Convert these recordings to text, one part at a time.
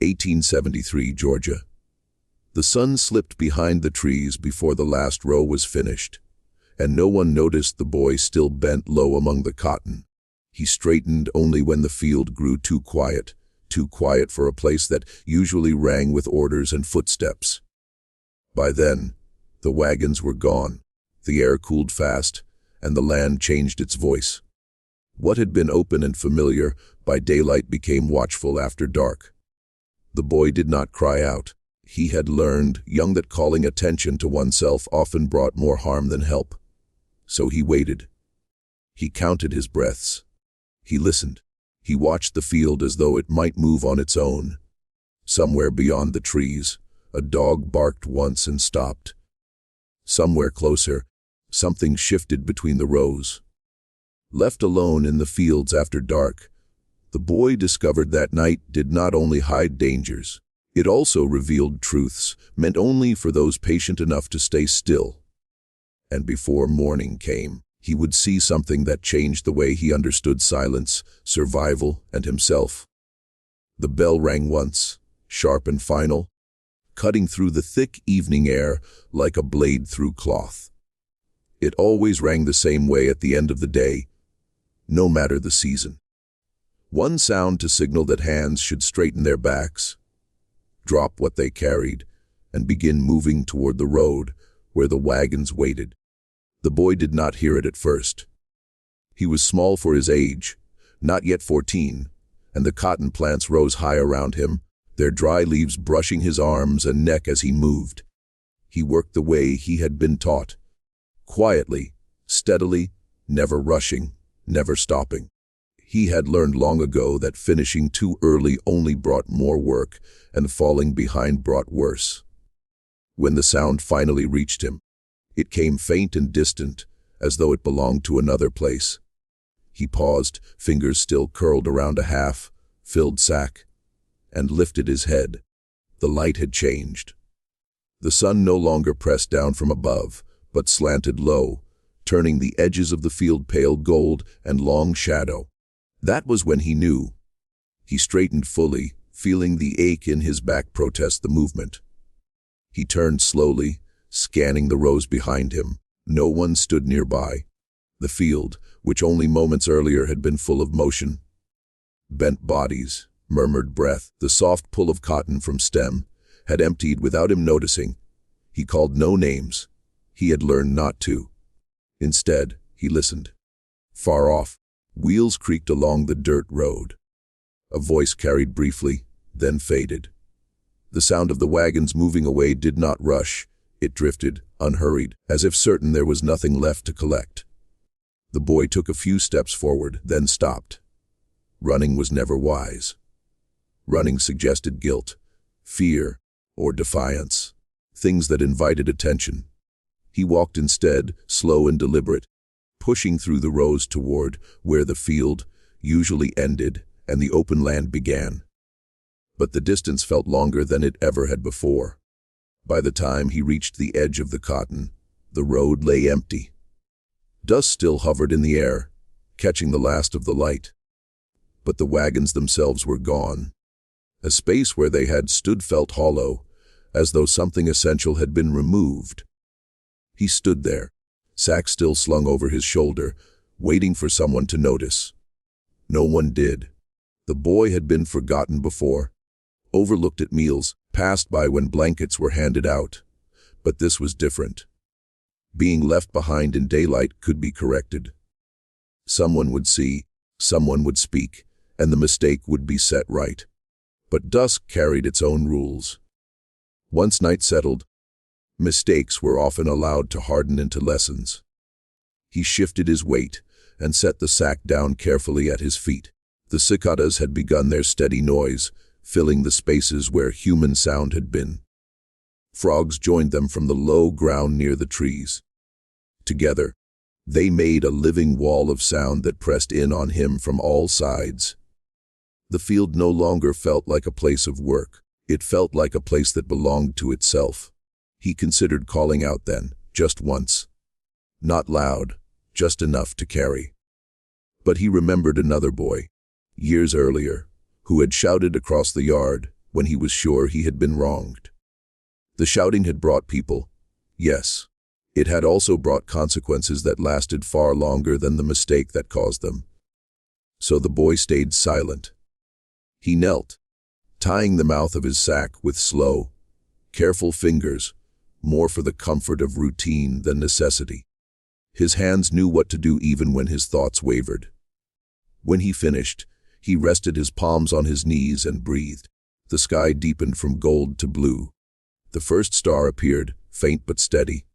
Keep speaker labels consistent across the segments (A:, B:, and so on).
A: 1873, Georgia. The sun slipped behind the trees before the last row was finished, and no one noticed the boy still bent low among the cotton. He straightened only when the field grew too quiet for a place that usually rang with orders and footsteps. By then, the wagons were gone, the air cooled fast, and the land changed its voice. What had been open and familiar by daylight became watchful after dark. The boy did not cry out. He had learned, young, that calling attention to oneself often brought more harm than help. So he waited. He counted his breaths. He listened. He watched the field as though it might move on its own. Somewhere beyond the trees, a dog barked once and stopped. Somewhere closer, something shifted between the rows. Left alone in the fields after dark, the boy discovered that night did not only hide dangers, it also revealed truths meant only for those patient enough to stay still. And before morning came, he would see something that changed the way he understood silence, survival, and himself. The bell rang once, sharp and final, cutting through the thick evening air like a blade through cloth. It always rang the same way at the end of the day, no matter the season. One sound to signal that hands should straighten their backs, drop what they carried, and begin moving toward the road where the wagons waited. The boy did not hear it at first. He was small for his age, not yet 14, and the cotton plants rose high around him, their dry leaves brushing his arms and neck as he moved. He worked the way he had been taught, quietly, steadily, never rushing, never stopping. He had learned long ago that finishing too early only brought more work, and falling behind brought worse. When the sound finally reached him, it came faint and distant, as though it belonged to another place. He paused, fingers still curled around a half-filled sack, and lifted his head. The light had changed. The sun no longer pressed down from above, but slanted low, turning the edges of the field pale gold and long shadow. That was when he knew. He straightened fully, feeling the ache in his back protest the movement. He turned slowly, scanning the rows behind him. No one stood nearby. The field, which only moments earlier had been full of motion. Bent bodies, murmured breath, the soft pull of cotton from stem, had emptied without him noticing. He called no names. He had learned not to. Instead, he listened. Far off, wheels creaked along the dirt road. A voice carried briefly, then faded. The sound of the wagons moving away did not rush. It drifted, unhurried, as if certain there was nothing left to collect. The boy took a few steps forward, then stopped. Running was never wise. Running suggested guilt, fear, or defiance, things that invited attention. He walked instead, slow and deliberate, pushing through the rows toward where the field usually ended and the open land began. But the distance felt longer than it ever had before. By the time he reached the edge of the cotton, the road lay empty. Dust still hovered in the air, catching the last of the light. But the wagons themselves were gone. A space where they had stood felt hollow, as though something essential had been removed. He stood there, sack still slung over his shoulder, waiting for someone to notice. No one did. The boy had been forgotten before, overlooked at meals, passed by when blankets were handed out. But this was different. Being left behind in daylight could be corrected. Someone would see, someone would speak, and the mistake would be set right. But dusk carried its own rules. Once night settled, mistakes were often allowed to harden into lessons. He shifted his weight and set the sack down carefully at his feet. The cicadas had begun their steady noise, filling the spaces where human sound had been. Frogs joined them from the low ground near the trees. Together, they made a living wall of sound that pressed in on him from all sides. The field no longer felt like a place of work. It felt like a place that belonged to itself. He considered calling out then, just once. Not loud, just enough to carry. But he remembered another boy, years earlier, who had shouted across the yard, when he was sure he had been wronged. The shouting had brought people. Yes, it had also brought consequences that lasted far longer than the mistake that caused them. So the boy stayed silent. He knelt, tying the mouth of his sack with slow, careful fingers, more for the comfort of routine than necessity. His hands knew what to do even when his thoughts wavered. When he finished, he rested his palms on his knees and breathed. The sky deepened from gold to blue. The first star appeared, faint but steady.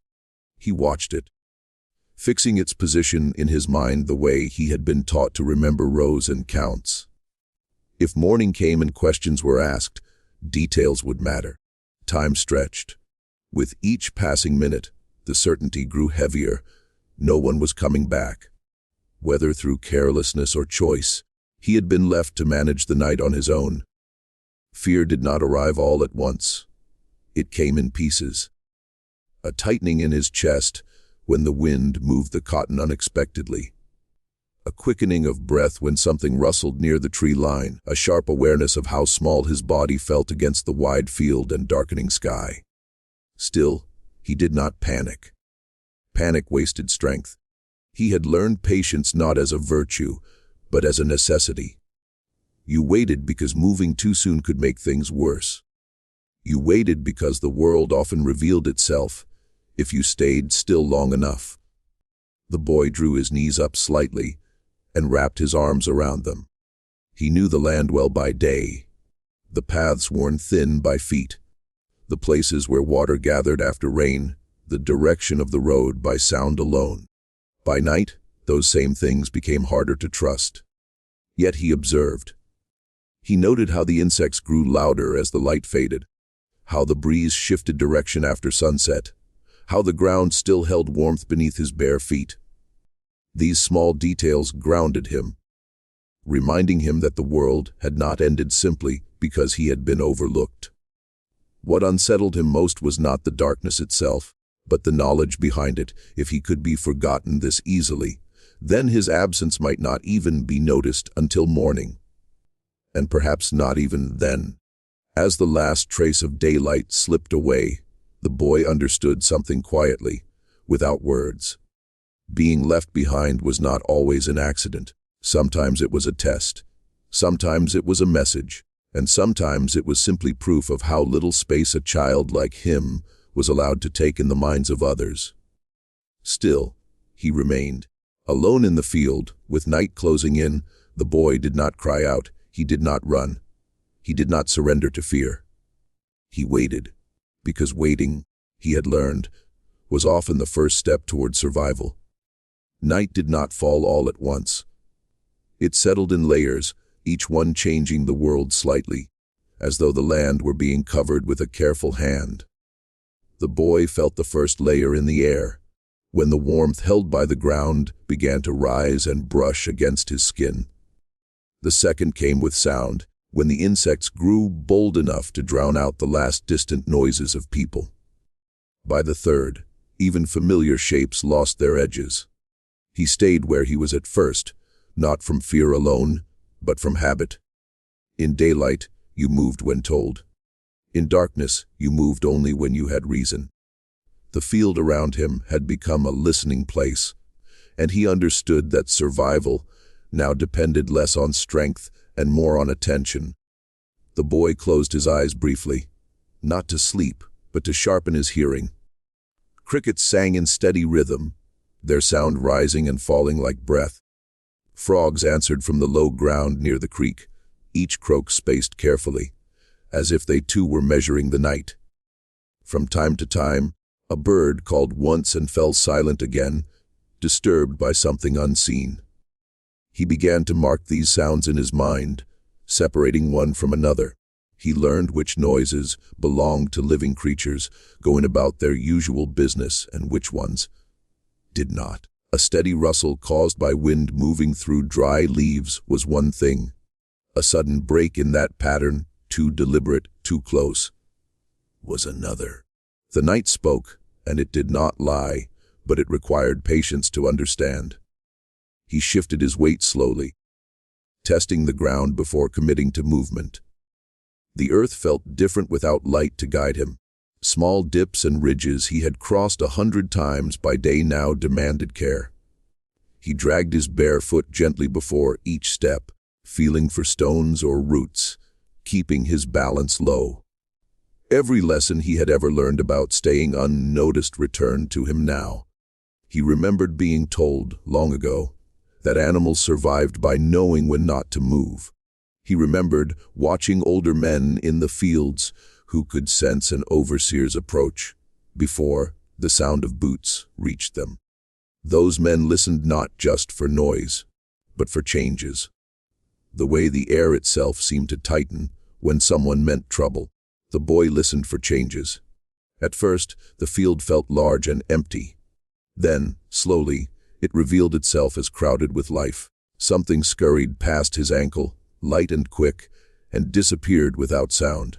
A: He watched it, fixing its position in his mind the way he had been taught to remember rows and counts. If morning came and questions were asked, details would matter. Time stretched. With each passing minute, the certainty grew heavier. No one was coming back. Whether through carelessness or choice, he had been left to manage the night on his own. Fear did not arrive all at once. It came in pieces. A tightening in his chest when the wind moved the cotton unexpectedly. A quickening of breath when something rustled near the tree line, a sharp awareness of how small his body felt against the wide field and darkening sky. Still, he did not panic. Panic wasted strength. He had learned patience not as a virtue, but as a necessity. You waited because moving too soon could make things worse. You waited because the world often revealed itself if you stayed still long enough. The boy drew his knees up slightly and wrapped his arms around them. He knew the land well by day, the paths worn thin by feet, the places where water gathered after rain, the direction of the road by sound alone. By night, those same things became harder to trust. Yet he observed. He noted how the insects grew louder as the light faded, how the breeze shifted direction after sunset, how the ground still held warmth beneath his bare feet. These small details grounded him, reminding him that the world had not ended simply because he had been overlooked. What unsettled him most was not the darkness itself, but the knowledge behind it. If he could be forgotten this easily, then his absence might not even be noticed until morning. And perhaps not even then. As the last trace of daylight slipped away, the boy understood something quietly, without words. Being left behind was not always an accident. Sometimes it was a test. Sometimes it was a message. And sometimes it was simply proof of how little space a child like him was allowed to take in the minds of others. Still, he remained. Alone in the field, with night closing in, the boy did not cry out. He did not run. He did not surrender to fear. He waited, because waiting, he had learned, was often the first step toward survival. Night did not fall all at once. It settled in layers, each one changing the world slightly, as though the land were being covered with a careful hand. The boy felt the first layer in the air, when the warmth held by the ground began to rise and brush against his skin. The second came with sound, when the insects grew bold enough to drown out the last distant noises of people. By the third, even familiar shapes lost their edges. He stayed where he was at first, not from fear alone, but from habit. In daylight, you moved when told. In darkness, you moved only when you had reason. The field around him had become a listening place, and he understood that survival now depended less on strength and more on attention. The boy closed his eyes briefly, not to sleep, but to sharpen his hearing. Crickets sang in steady rhythm, their sound rising and falling like breath. Frogs answered from the low ground near the creek, each croak spaced carefully, as if they too were measuring the night. From time to time, a bird called once and fell silent again, disturbed by something unseen. He began to mark these sounds in his mind, separating one from another. He learned which noises belonged to living creatures going about their usual business and which ones did not. A steady rustle caused by wind moving through dry leaves was one thing. A sudden break in that pattern, too deliberate, too close, was another. The night spoke, and it did not lie, but it required patience to understand. He shifted his weight slowly, testing the ground before committing to movement. The earth felt different without light to guide him. Small dips and ridges he had crossed 100 times by day now demanded care. He dragged his bare foot gently before each step, feeling for stones or roots, keeping his balance low. Every lesson he had ever learned about staying unnoticed returned to him now. He remembered being told, long ago, that animals survived by knowing when not to move. He remembered watching older men in the fields who could sense an overseer's approach before the sound of boots reached them. Those men listened not just for noise, but for changes. The way the air itself seemed to tighten when someone meant trouble. The boy listened for changes. At first, the field felt large and empty. Then, slowly, it revealed itself as crowded with life. Something scurried past his ankle, light and quick, and disappeared without sound.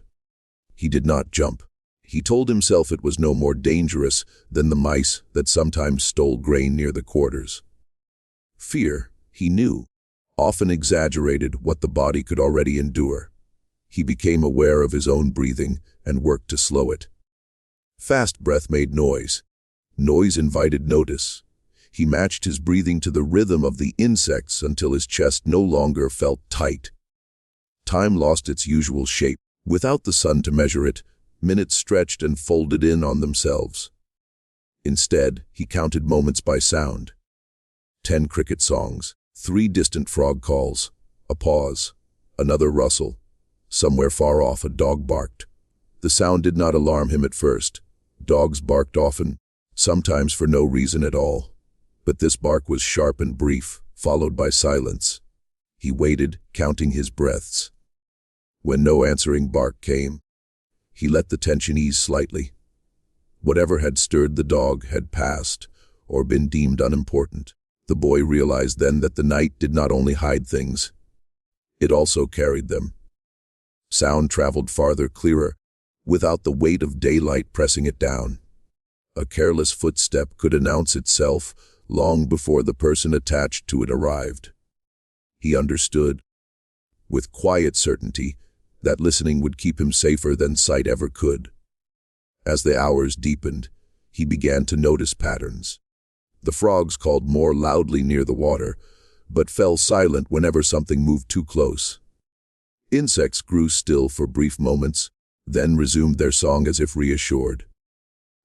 A: He did not jump. He told himself it was no more dangerous than the mice that sometimes stole grain near the quarters. Fear, he knew, often exaggerated what the body could already endure. He became aware of his own breathing and worked to slow it. Fast breath made noise. Noise invited notice. He matched his breathing to the rhythm of the insects until his chest no longer felt tight. Time lost its usual shape. Without the sun to measure it, minutes stretched and folded in on themselves. Instead, he counted moments by sound. 10 cricket songs, 3 distant frog calls, a pause, another rustle. Somewhere far off a dog barked. The sound did not alarm him at first. Dogs barked often, sometimes for no reason at all. But this bark was sharp and brief, followed by silence. He waited, counting his breaths. When no answering bark came, he let the tension ease slightly. Whatever had stirred the dog had passed, or been deemed unimportant. The boy realized then that the night did not only hide things, it also carried them. Sound traveled farther, clearer, without the weight of daylight pressing it down. A careless footstep could announce itself long before the person attached to it arrived. He understood, with quiet certainty, that listening would keep him safer than sight ever could. As the hours deepened, he began to notice patterns. The frogs called more loudly near the water, but fell silent whenever something moved too close. Insects grew still for brief moments, then resumed their song as if reassured.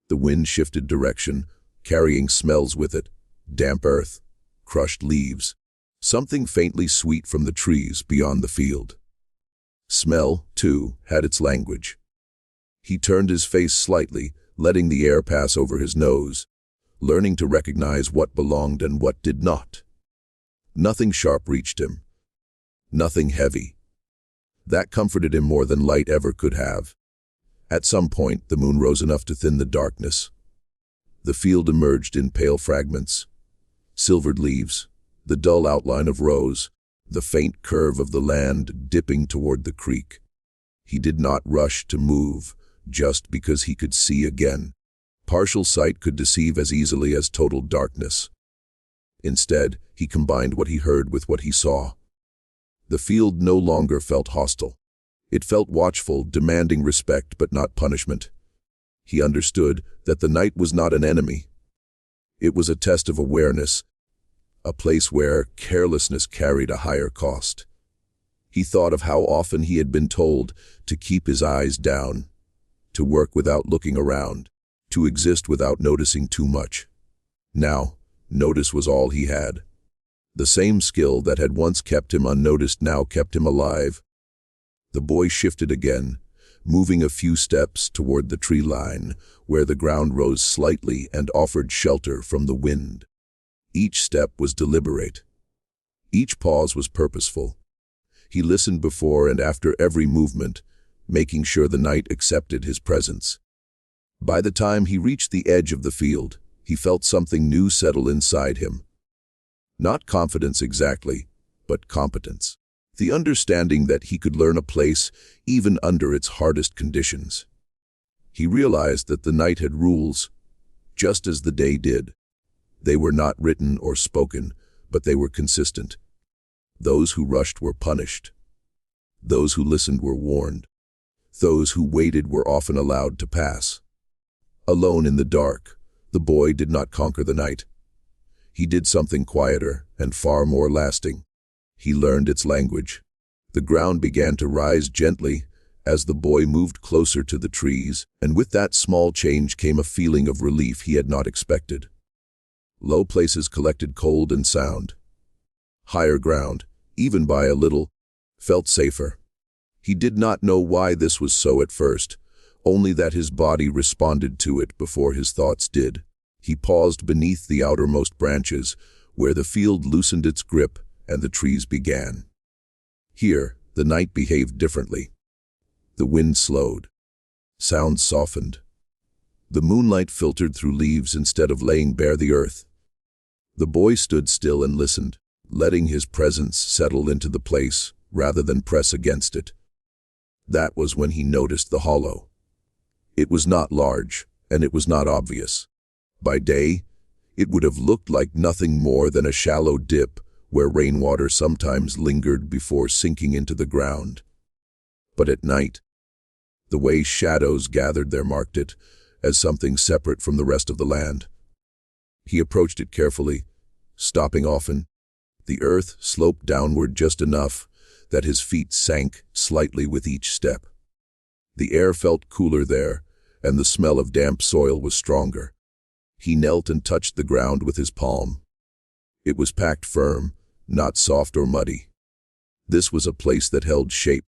A: The wind shifted direction, carrying smells with it, damp earth, crushed leaves, something faintly sweet from the trees beyond the field. Smell, too, had its language. He turned his face slightly, letting the air pass over his nose, learning to recognize what belonged and what did not. Nothing sharp reached him. Nothing heavy. That comforted him more than light ever could have. At some point, the moon rose enough to thin the darkness. The field emerged in pale fragments. Silvered leaves, the dull outline of rows, the faint curve of the land dipping toward the creek. He did not rush to move, just because he could see again. Partial sight could deceive as easily as total darkness. Instead, he combined what he heard with what he saw. The field no longer felt hostile. It felt watchful, demanding respect but not punishment. He understood that the night was not an enemy. It was a test of awareness, a place where carelessness carried a higher cost. He thought of how often he had been told to keep his eyes down, to work without looking around, to exist without noticing too much. Now, notice was all he had. The same skill that had once kept him unnoticed now kept him alive. The boy shifted again, moving a few steps toward the tree line, where the ground rose slightly and offered shelter from the wind. Each step was deliberate. Each pause was purposeful. He listened before and after every movement, making sure the night accepted his presence. By the time he reached the edge of the field, he felt something new settle inside him. Not confidence exactly, but competence. The understanding that he could learn a place even under its hardest conditions. He realized that the night had rules, just as the day did. They were not written or spoken, but they were consistent. Those who rushed were punished. Those who listened were warned. Those who waited were often allowed to pass. Alone in the dark, the boy did not conquer the night. He did something quieter and far more lasting. He learned its language. The ground began to rise gently as the boy moved closer to the trees, and with that small change came a feeling of relief he had not expected. Low places collected cold and sound. Higher ground, even by a little, felt safer. He did not know why this was so at first, only that his body responded to it before his thoughts did. He paused beneath the outermost branches, where the field loosened its grip and the trees began. Here, the night behaved differently. The wind slowed. Sounds softened. The moonlight filtered through leaves instead of laying bare the earth. The boy stood still and listened, letting his presence settle into the place rather than press against it. That was when he noticed the hollow. It was not large, and it was not obvious. By day, it would have looked like nothing more than a shallow dip where rainwater sometimes lingered before sinking into the ground. But at night, the way shadows gathered there marked it as something separate from the rest of the land. He approached it carefully, stopping often. The earth sloped downward just enough that his feet sank slightly with each step. The air felt cooler there, and the smell of damp soil was stronger. He knelt and touched the ground with his palm. It was packed firm, not soft or muddy. This was a place that held shape.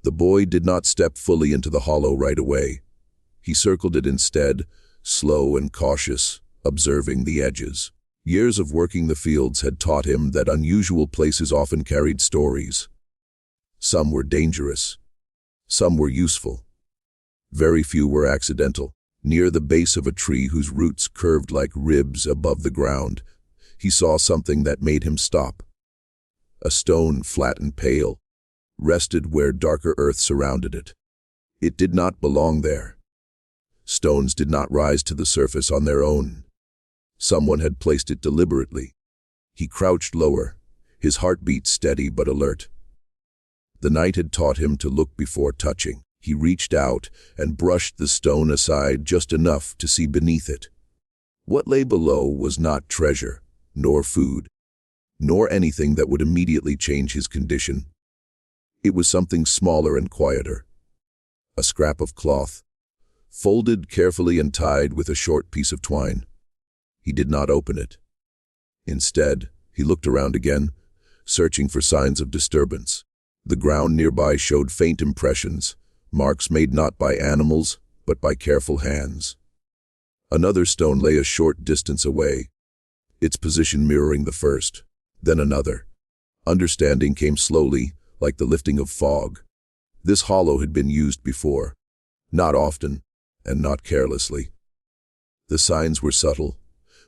A: The boy did not step fully into the hollow right away. He circled it instead, slow and cautious, observing the edges. Years of working the fields had taught him that unusual places often carried stories. Some were dangerous. Some were useful. Very few were accidental. Near the base of a tree whose roots curved like ribs above the ground, he saw something that made him stop. A stone, flat and pale, rested where darker earth surrounded it. It did not belong there. Stones did not rise to the surface on their own. Someone had placed it deliberately. He crouched lower, his heartbeat steady but alert. The night had taught him to look before touching. He reached out and brushed the stone aside just enough to see beneath it. What lay below was not treasure, nor food, nor anything that would immediately change his condition. It was something smaller and quieter. A scrap of cloth, folded carefully and tied with a short piece of twine. He did not open it. Instead, he looked around again, searching for signs of disturbance. The ground nearby showed faint impressions, marks made not by animals, but by careful hands. Another stone lay a short distance away, its position mirroring the first. Then another. Understanding came slowly, like the lifting of fog. This hollow had been used before, not often, and not carelessly. The signs were subtle,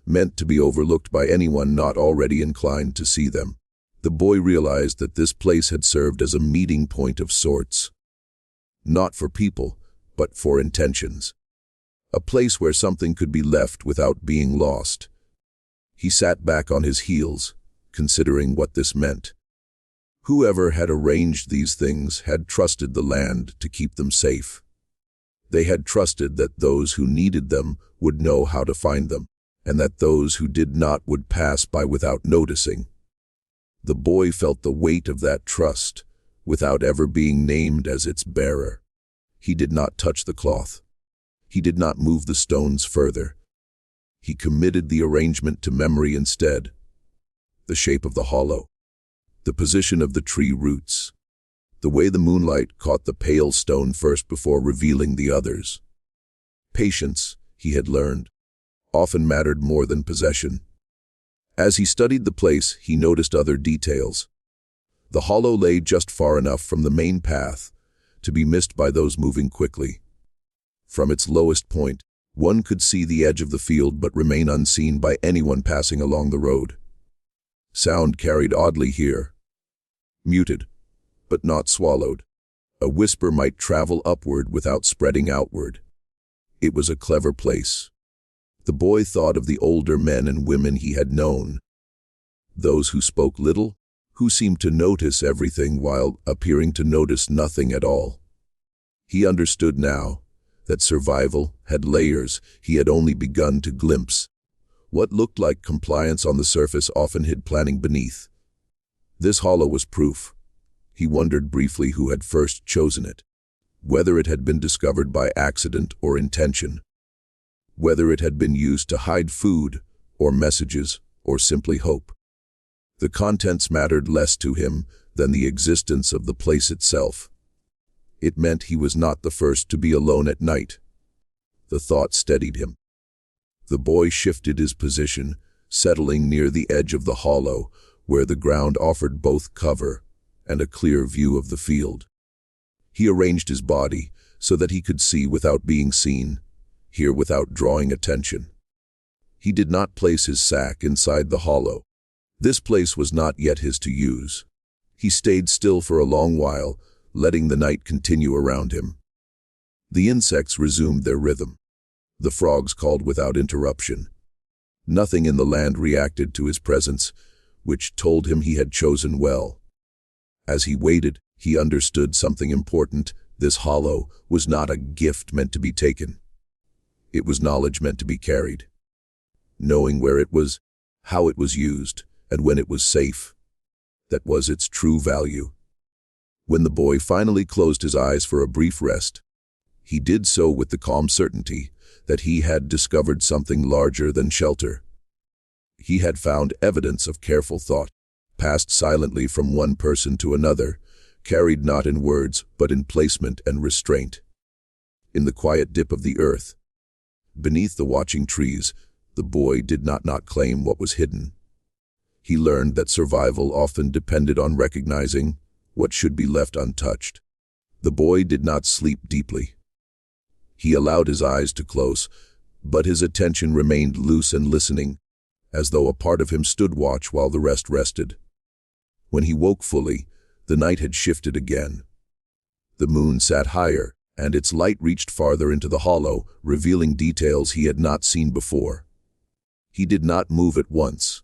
A: meant to be overlooked by anyone not already inclined to see them. The boy realized that this place had served as a meeting point of sorts. Not for people, but for intentions. A place where something could be left without being lost. He sat back on his heels, considering what this meant. Whoever had arranged these things had trusted the land to keep them safe. They had trusted that those who needed them would know how to find them, and that those who did not would pass by without noticing. The boy felt the weight of that trust, without ever being named as its bearer. He did not touch the cloth. He did not move the stones further. He committed the arrangement to memory instead. The shape of the hollow, the position of the tree roots, the way the moonlight caught the pale stone first before revealing the others. Patience, he had learned, often mattered more than possession. As he studied the place, he noticed other details. The hollow lay just far enough from the main path to be missed by those moving quickly. From its lowest point, one could see the edge of the field but remain unseen by anyone passing along the road. Sound carried oddly here. Muted, but not swallowed. A whisper might travel upward without spreading outward. It was a clever place. The boy thought of the older men and women he had known. Those who spoke little, who seemed to notice everything while appearing to notice nothing at all. He understood now that survival had layers he had only begun to glimpse. What looked like compliance on the surface often hid planning beneath. This hollow was proof. He wondered briefly who had first chosen it, whether it had been discovered by accident or intention, whether it had been used to hide food or messages or simply hope. The contents mattered less to him than the existence of the place itself. It meant he was not the first to be alone at night. The thought steadied him. The boy shifted his position, settling near the edge of the hollow, where the ground offered both cover and a clear view of the field. He arranged his body so that he could see without being seen, hear without drawing attention. He did not place his sack inside the hollow. This place was not yet his to use. He stayed still for a long while, letting the night continue around him. The insects resumed their rhythm. The frogs called without interruption. Nothing in the land reacted to his presence, which told him he had chosen well. As he waited, he understood something important. This hollow was not a gift meant to be taken. It was knowledge meant to be carried. Knowing where it was, how it was used, and when it was safe. That was its true value. When the boy finally closed his eyes for a brief rest, he did so with the calm certainty that he had discovered something larger than shelter. He had found evidence of careful thought, passed silently from one person to another, carried not in words but in placement and restraint. In the quiet dip of the earth, beneath the watching trees, the boy did not claim what was hidden. He learned that survival often depended on recognizing what should be left untouched. The boy did not sleep deeply. He allowed his eyes to close, but his attention remained loose and listening, as though a part of him stood watch while the rest rested. When he woke fully, the night had shifted again. The moon sat higher, and its light reached farther into the hollow, revealing details he had not seen before. He did not move at once.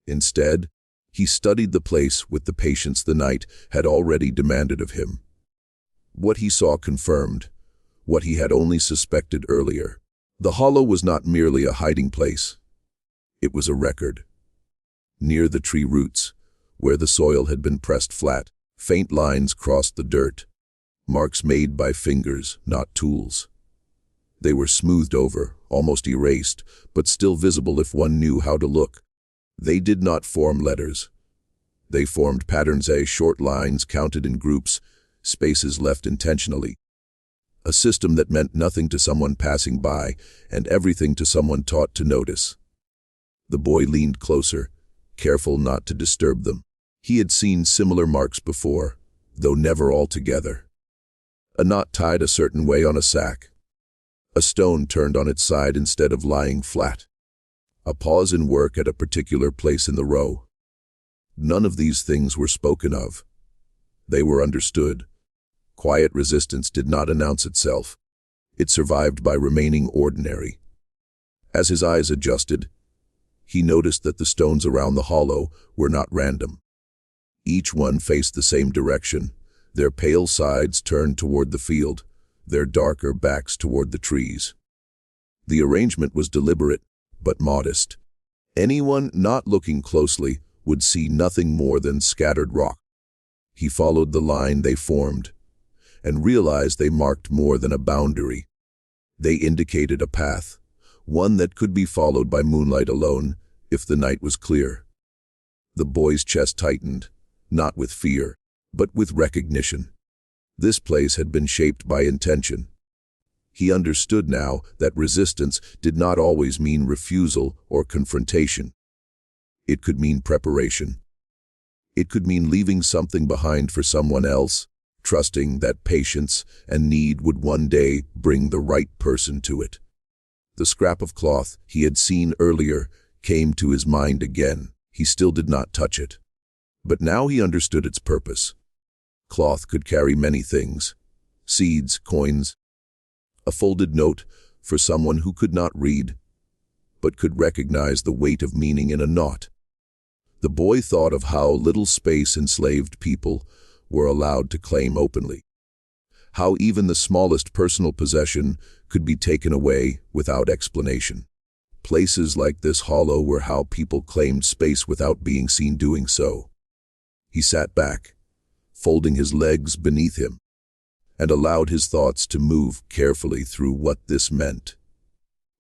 A: Instead, he studied the place with the patience the night had already demanded of him. What he saw confirmed what he had only suspected earlier. The hollow was not merely a hiding place. It was a record. Near the tree roots, where the soil had been pressed flat, faint lines crossed the dirt, marks made by fingers, not tools. They were smoothed over, almost erased, but still visible if one knew how to look. They did not form letters. They formed patterns, short lines counted in groups, spaces left intentionally. A system that meant nothing to someone passing by and everything to someone taught to notice. The boy leaned closer, careful not to disturb them. He had seen similar marks before, though never all together. A knot tied a certain way on a sack. A stone turned on its side instead of lying flat. A pause in work at a particular place in the row. None of these things were spoken of. They were understood. Quiet resistance did not announce itself. It survived by remaining ordinary. As his eyes adjusted, he noticed that the stones around the hollow were not random. Each one faced the same direction, their pale sides turned toward the field, their darker backs toward the trees. The arrangement was deliberate, but modest. Anyone not looking closely would see nothing more than scattered rock. He followed the line they formed, and realized they marked more than a boundary. They indicated a path, one that could be followed by moonlight alone, if the night was clear. The boy's chest tightened, not with fear, but with recognition. This place had been shaped by intention. He understood now that resistance did not always mean refusal or confrontation. It could mean preparation. It could mean leaving something behind for someone else, trusting that patience and need would one day bring the right person to it. The scrap of cloth he had seen earlier came to his mind again. He still did not touch it. But now he understood its purpose. Cloth could carry many things: seeds, coins, a folded note for someone who could not read, but could recognize the weight of meaning in a knot. The boy thought of how little space enslaved people were allowed to claim openly, how even the smallest personal possession could be taken away without explanation. Places like this hollow were how people claimed space without being seen doing so. He sat back, folding his legs beneath him, and allowed his thoughts to move carefully through what this meant.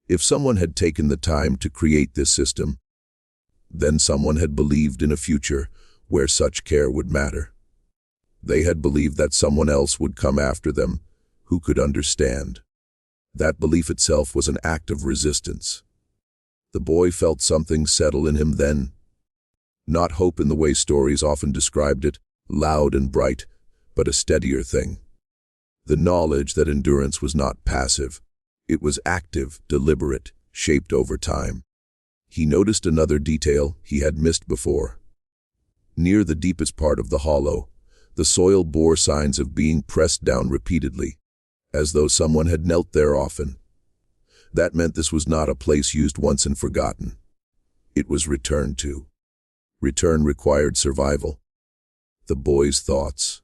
A: If someone had taken the time to create this system, then someone had believed in a future where such care would matter. They had believed that someone else would come after them who could understand. That belief itself was an act of resistance. The boy felt something settle in him then. Not hope in the way stories often described it, loud and bright, but a steadier thing. The knowledge that endurance was not passive. It was active, deliberate, shaped over time. He noticed another detail he had missed before. Near the deepest part of the hollow, the soil bore signs of being pressed down repeatedly, as though someone had knelt there often. That meant this was not a place used once and forgotten. It was returned to. Return required survival. The boy's thoughts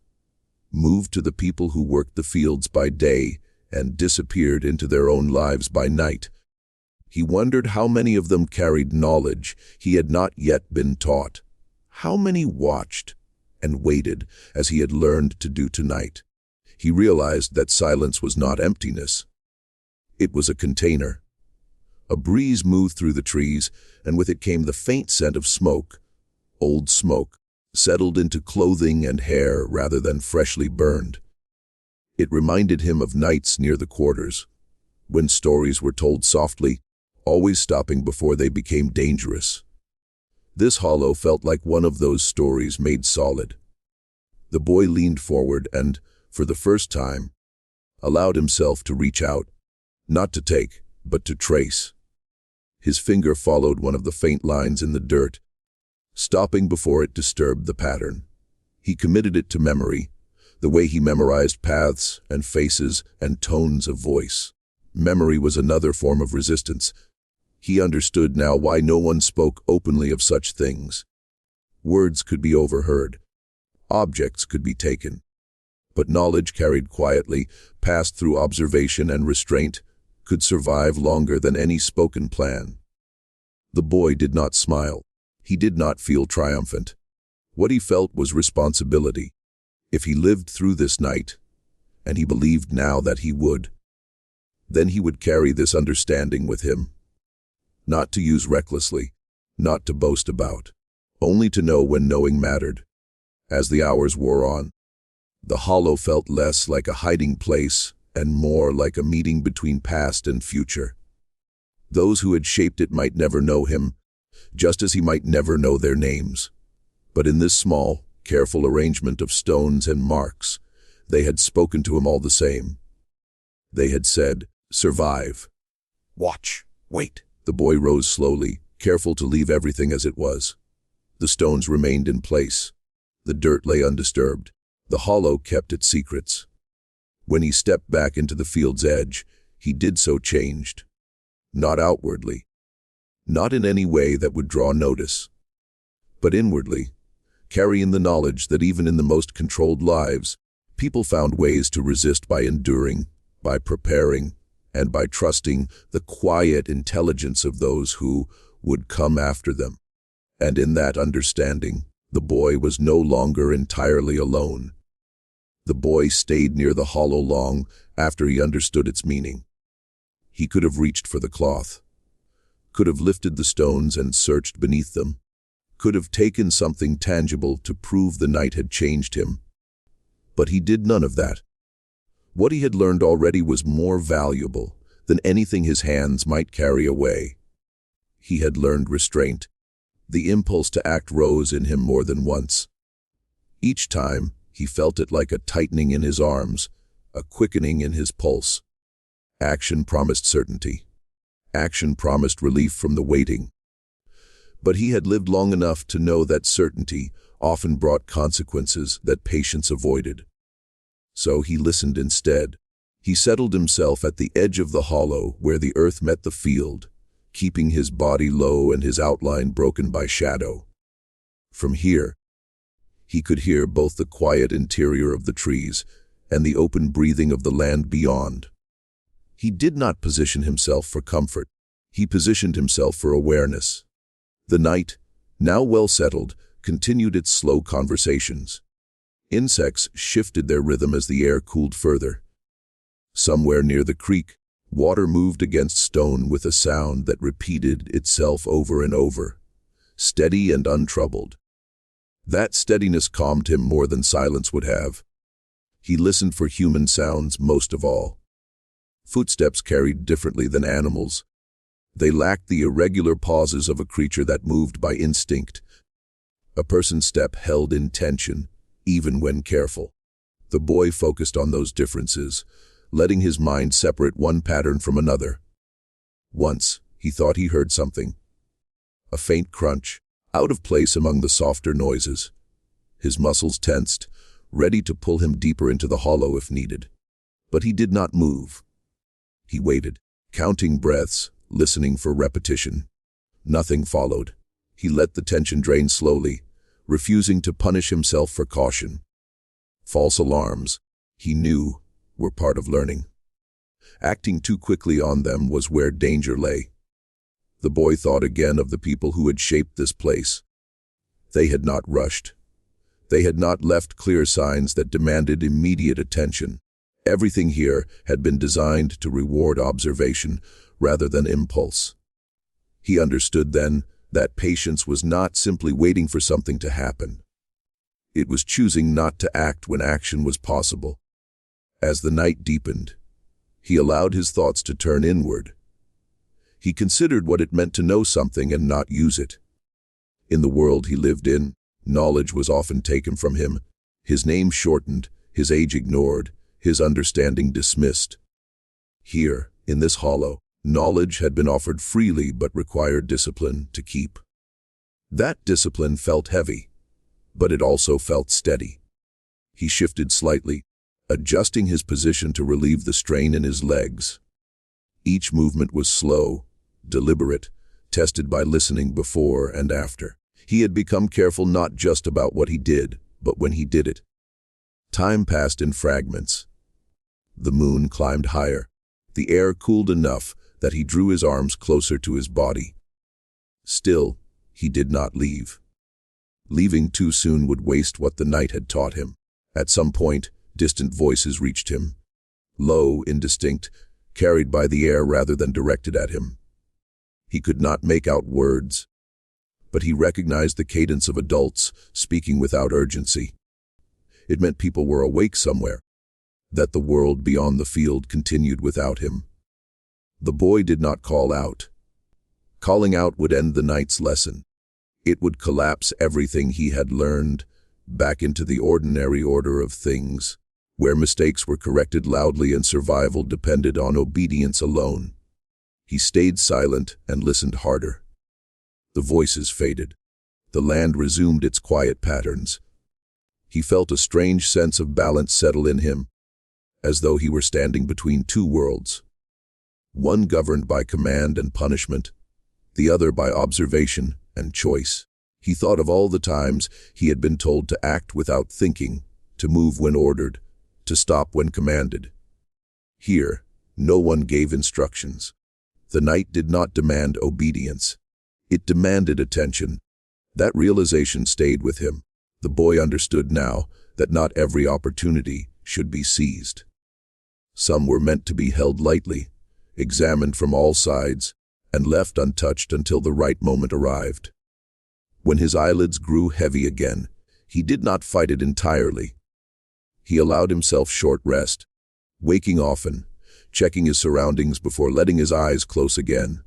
A: moved to the people who worked the fields by day and disappeared into their own lives by night. He wondered how many of them carried knowledge he had not yet been taught. How many watched and waited as he had learned to do tonight. He realized that silence was not emptiness. It was a container. A breeze moved through the trees, and with it came the faint scent of smoke. Old smoke, settled into clothing and hair rather than freshly burned. It reminded him of nights near the quarters, when stories were told softly, always stopping before they became dangerous. This hollow felt like one of those stories made solid. The boy leaned forward and, for the first time, allowed himself to reach out, not to take, but to trace. His finger followed one of the faint lines in the dirt, stopping before it disturbed the pattern. He committed it to memory, the way he memorized paths and faces and tones of voice. Memory was another form of resistance. He understood now why no one spoke openly of such things. Words could be overheard. Objects could be taken. But knowledge carried quietly, passed through observation and restraint, could survive longer than any spoken plan. The boy did not smile. He did not feel triumphant. What he felt was responsibility. If he lived through this night, and he believed now that he would, then he would carry this understanding with him. Not to use recklessly, not to boast about, only to know when knowing mattered. As the hours wore on, the hollow felt less like a hiding place and more like a meeting between past and future. Those who had shaped it might never know him, just as he might never know their names. But in this small, careful arrangement of stones and marks, they had spoken to him all the same. They had said, "Survive. Watch. Wait." The boy rose slowly, careful to leave everything as it was. The stones remained in place. The dirt lay undisturbed. The hollow kept its secrets. When he stepped back into the field's edge, he did so changed. Not outwardly. Not in any way that would draw notice. But inwardly, carrying the knowledge that even in the most controlled lives, people found ways to resist by enduring, by preparing, and by trusting the quiet intelligence of those who would come after them. And in that understanding, the boy was no longer entirely alone. The boy stayed near the hollow long after he understood its meaning. He could have reached for the cloth, could have lifted the stones and searched beneath them, could have taken something tangible to prove the night had changed him. But he did none of that. What he had learned already was more valuable than anything his hands might carry away. He had learned restraint. The impulse to act rose in him more than once. Each time, he felt it like a tightening in his arms, a quickening in his pulse. Action promised certainty. Action promised relief from the waiting. But he had lived long enough to know that certainty often brought consequences that patience avoided. So he listened instead. He settled himself at the edge of the hollow where the earth met the field, keeping his body low and his outline broken by shadow. From here, he could hear both the quiet interior of the trees and the open breathing of the land beyond. He did not position himself for comfort. He positioned himself for awareness. The night, now well settled, continued its slow conversations. Insects shifted their rhythm as the air cooled further. Somewhere near the creek, water moved against stone with a sound that repeated itself over and over, steady and untroubled. That steadiness calmed him more than silence would have. He listened for human sounds most of all. Footsteps carried differently than animals. They lacked the irregular pauses of a creature that moved by instinct. A person's step held in tension, even when careful. The boy focused on those differences, letting his mind separate one pattern from another. Once, he thought he heard something. A faint crunch, out of place among the softer noises. His muscles tensed, ready to pull him deeper into the hollow if needed. But he did not move. He waited, counting breaths, listening for repetition. Nothing followed. He let the tension drain slowly, refusing to punish himself for caution. False alarms, he knew, were part of learning. Acting too quickly on them was where danger lay. The boy thought again of the people who had shaped this place. They had not rushed. They had not left clear signs that demanded immediate attention. Everything here had been designed to reward observation rather than impulse. He understood then that patience was not simply waiting for something to happen. It was choosing not to act when action was possible. As the night deepened, he allowed his thoughts to turn inward. He considered what it meant to know something and not use it. In the world he lived in, knowledge was often taken from him, his name shortened, his age ignored, his understanding dismissed. Here, in this hollow, knowledge had been offered freely but required discipline to keep. That discipline felt heavy, but it also felt steady. He shifted slightly, adjusting his position to relieve the strain in his legs. Each movement was slow, deliberate, tested by listening before and after. He had become careful not just about what he did, but when he did it. Time passed in fragments. The moon climbed higher. The air cooled enough that he drew his arms closer to his body. Still, he did not leave. Leaving too soon would waste what the night had taught him. At some point, distant voices reached him. Low, indistinct, carried by the air rather than directed at him. He could not make out words, but he recognized the cadence of adults speaking without urgency. It meant people were awake somewhere, that the world beyond the field continued without him. The boy did not call out. Calling out would end the night's lesson. It would collapse everything he had learned back into the ordinary order of things, where mistakes were corrected loudly and survival depended on obedience alone. He stayed silent and listened harder. The voices faded. The land resumed its quiet patterns. He felt a strange sense of balance settle in him, as though he were standing between two worlds. One governed by command and punishment, the other by observation and choice. He thought of all the times he had been told to act without thinking, to move when ordered, to stop when commanded. Here, no one gave instructions. The night did not demand obedience. It demanded attention. That realization stayed with him. The boy understood now that not every opportunity should be seized. Some were meant to be held lightly, examined from all sides, and left untouched until the right moment arrived. When his eyelids grew heavy again, he did not fight it entirely. He allowed himself short rest, waking often, checking his surroundings before letting his eyes close again.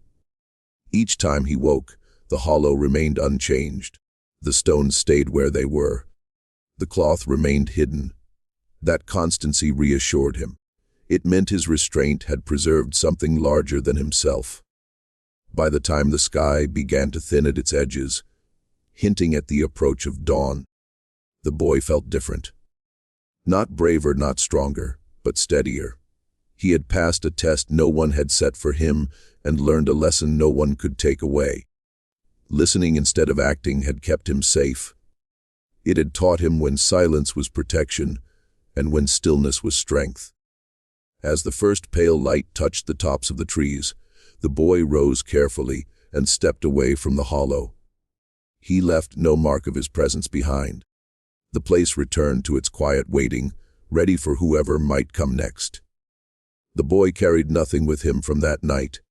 A: Each time he woke, the hollow remained unchanged. The stones stayed where they were. The cloth remained hidden. That constancy reassured him. It meant his restraint had preserved something larger than himself. By the time the sky began to thin at its edges, hinting at the approach of dawn, the boy felt different. Not braver, not stronger, but steadier. He had passed a test no one had set for him and learned a lesson no one could take away. Listening instead of acting had kept him safe. It had taught him when silence was protection and when stillness was strength. As the first pale light touched the tops of the trees, the boy rose carefully and stepped away from the hollow. He left no mark of his presence behind. The place returned to its quiet waiting, ready for whoever might come next. The boy carried nothing with him from that night.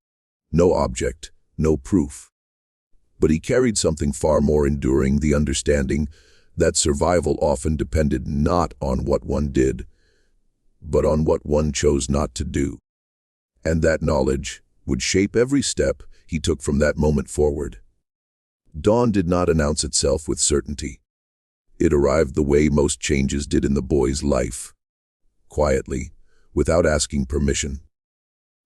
A: No object, no proof. But he carried something far more enduring, the understanding that survival often depended not on what one did, but on what one chose not to do. And that knowledge would shape every step he took from that moment forward. Dawn did not announce itself with certainty. It arrived the way most changes did in the boy's life. Quietly, without asking permission.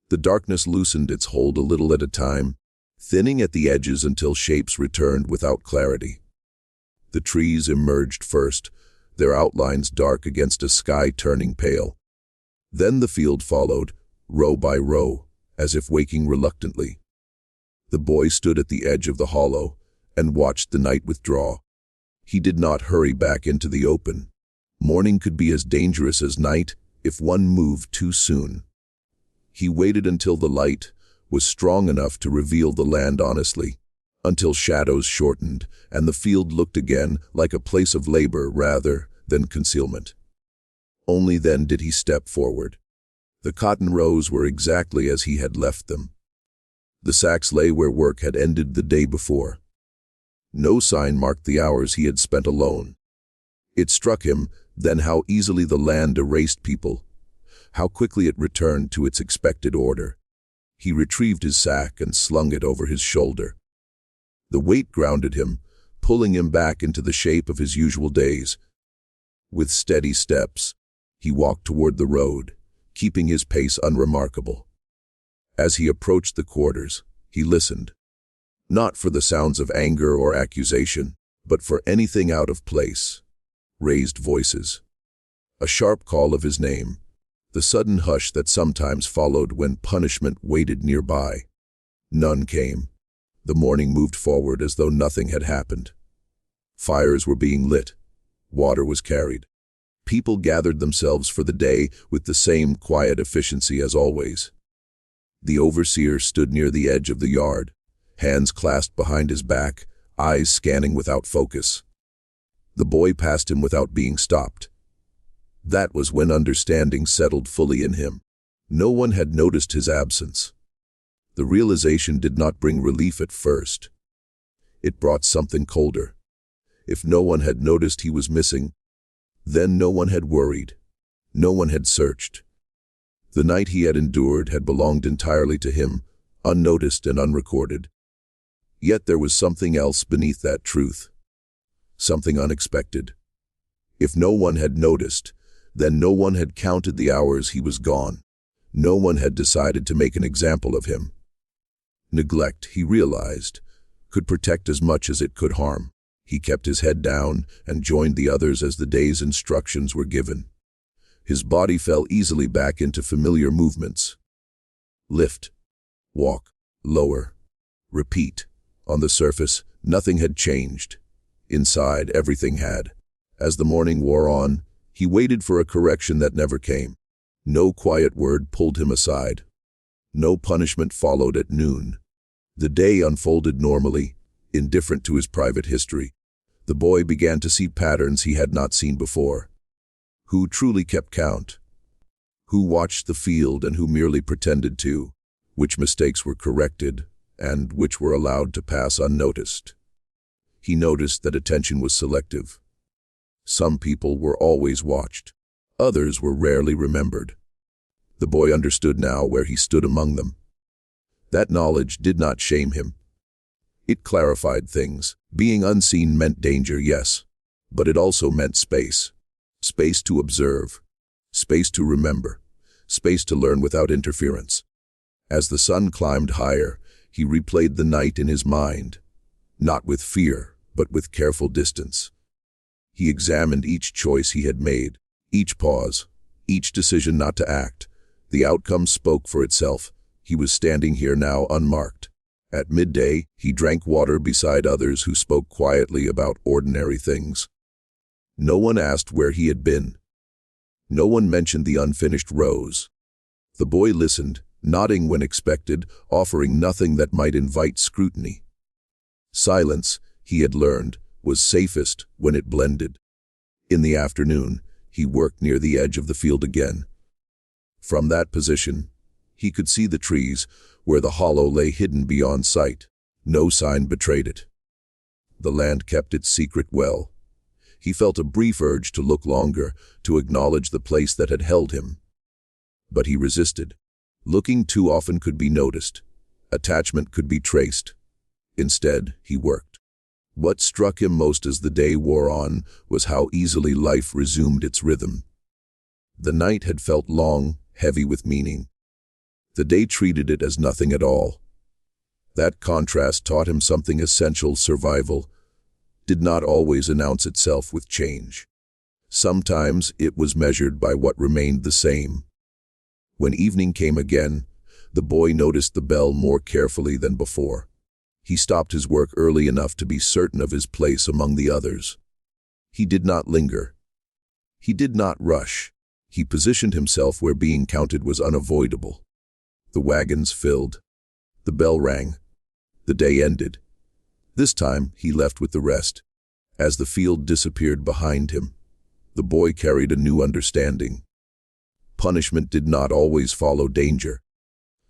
A: The darkness loosened its hold a little at a time, thinning at the edges until shapes returned without clarity. The trees emerged first, their outlines dark against a sky turning pale. Then the field followed, row by row, as if waking reluctantly. The boy stood at the edge of the hollow and watched the night withdraw. He did not hurry back into the open. Morning could be as dangerous as night if one moved too soon. He waited until the light was strong enough to reveal the land honestly, until shadows shortened and the field looked again like a place of labor rather than concealment. Only then did he step forward. The cotton rows were exactly as he had left them. The sacks lay where work had ended the day before. No sign marked the hours he had spent alone. It struck him then how easily the land erased people, how quickly it returned to its expected order. He retrieved his sack and slung it over his shoulder. The weight grounded him, pulling him back into the shape of his usual days. With steady steps, he walked toward the road, keeping his pace unremarkable. As he approached the quarters, he listened. Not for the sounds of anger or accusation, but for anything out of place. Raised voices. A sharp call of his name. The sudden hush that sometimes followed when punishment waited nearby. None came. The morning moved forward as though nothing had happened. Fires were being lit. Water was carried. People gathered themselves for the day with the same quiet efficiency as always. The overseer stood near the edge of the yard, hands clasped behind his back, eyes scanning without focus. The boy passed him without being stopped. That was when understanding settled fully in him. No one had noticed his absence. The realization did not bring relief at first. It brought something colder. If no one had noticed he was missing, then no one had worried. No one had searched. The night he had endured had belonged entirely to him, unnoticed and unrecorded. Yet there was something else beneath that truth. Something unexpected. If no one had noticed, then no one had counted the hours he was gone. No one had decided to make an example of him. Neglect, he realized, could protect as much as it could harm. He kept his head down and joined the others as the day's instructions were given. His body fell easily back into familiar movements. Lift, walk, lower, repeat. On the surface, nothing had changed. Inside, everything had. As the morning wore on, he waited for a correction that never came. No quiet word pulled him aside. No punishment followed at noon. The day unfolded normally, indifferent to his private history. The boy began to see patterns he had not seen before. Who truly kept count? Who watched the field and who merely pretended to? Which mistakes were corrected and which were allowed to pass unnoticed? He noticed that attention was selective. Some people were always watched. Others were rarely remembered. The boy understood now where he stood among them. That knowledge did not shame him. It clarified things. Being unseen meant danger, yes, but it also meant space. Space to observe, space to remember, space to learn without interference. As the sun climbed higher, he replayed the night in his mind, not with fear, but with careful distance. He examined each choice he had made, each pause, each decision not to act. The outcome spoke for itself. He was standing here now unmarked. At midday, he drank water beside others who spoke quietly about ordinary things. No one asked where he had been. No one mentioned the unfinished rows. The boy listened, nodding when expected, offering nothing that might invite scrutiny. Silence, he had learned, was safest when it blended. In the afternoon, he worked near the edge of the field again. From that position, he could see the trees, where the hollow lay hidden beyond sight. No sign betrayed it. The land kept its secret well. He felt a brief urge to look longer, to acknowledge the place that had held him. But he resisted. Looking too often could be noticed. Attachment could be traced. Instead, he worked. What struck him most as the day wore on was how easily life resumed its rhythm. The night had felt long, heavy with meaning. The day treated it as nothing at all. That contrast taught him something essential. Survival did not always announce itself with change. Sometimes it was measured by what remained the same. When evening came again, the boy noticed the bell more carefully than before. He stopped his work early enough to be certain of his place among the others. He did not linger. He did not rush. He positioned himself where being counted was unavoidable. The wagons filled. The bell rang. The day ended. This time he left with the rest. As the field disappeared behind him, the boy carried a new understanding. Punishment did not always follow danger.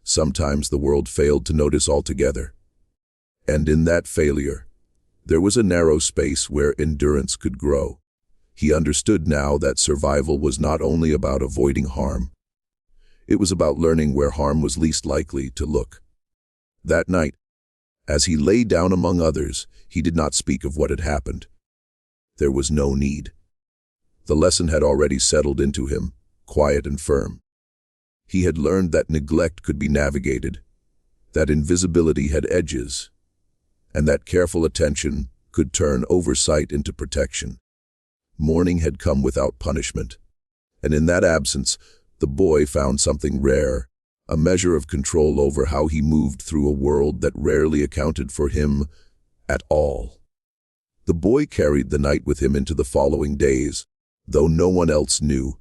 A: Sometimes the world failed to notice altogether. And in that failure, there was a narrow space where endurance could grow. He understood now that survival was not only about avoiding harm. It was about learning where harm was least likely to look. That night, as he lay down among others, he did not speak of what had happened. There was no need. The lesson had already settled into him, quiet and firm. He had learned that neglect could be navigated, that invisibility had edges, and that careful attention could turn oversight into protection. Morning had come without punishment, and in that absence, the boy found something rare, a measure of control over how he moved through a world that rarely accounted for him at all. The boy carried the night with him into the following days, though no one else knew.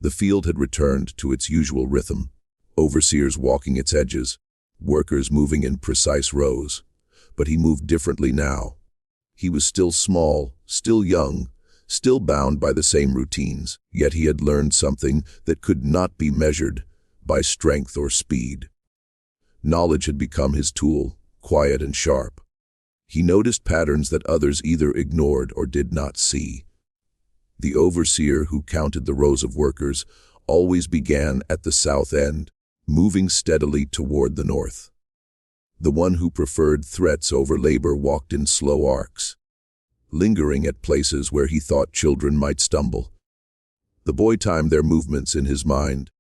A: The field had returned to its usual rhythm, overseers walking its edges, workers moving in precise rows. But he moved differently now. He was still small, still young, still bound by the same routines, yet he had learned something that could not be measured by strength or speed. Knowledge had become his tool, quiet and sharp. He noticed patterns that others either ignored or did not see. The overseer who counted the rows of workers always began at the south end, moving steadily toward the north. The one who preferred threats over labor walked in slow arcs, lingering at places where he thought children might stumble. The boy timed their movements in his mind,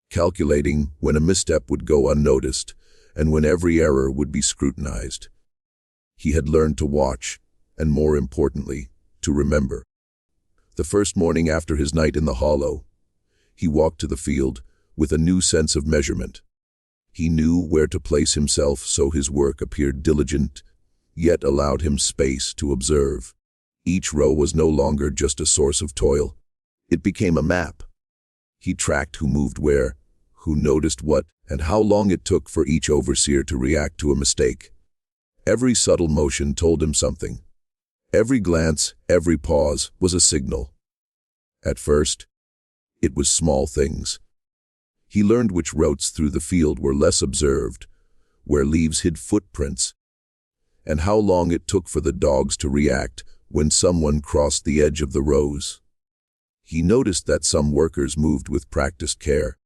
A: calculating when a misstep would go unnoticed and when every error would be scrutinized. He had learned to watch, and more importantly, to remember. The first morning after his night in the hollow, he walked to the field with a new sense of measurement. He knew where to place himself so his work appeared diligent, yet allowed him space to observe. Each row was no longer just a source of toil. It became a map. He tracked who moved where, who noticed what, and how long it took for each overseer to react to a mistake. Every subtle motion told him something. Every glance, every pause was a signal. At first, it was small things. He learned which routes through the field were less observed, where leaves hid footprints, and how long it took for the dogs to react when someone crossed the edge of the rows. He noticed that some workers moved with practiced care,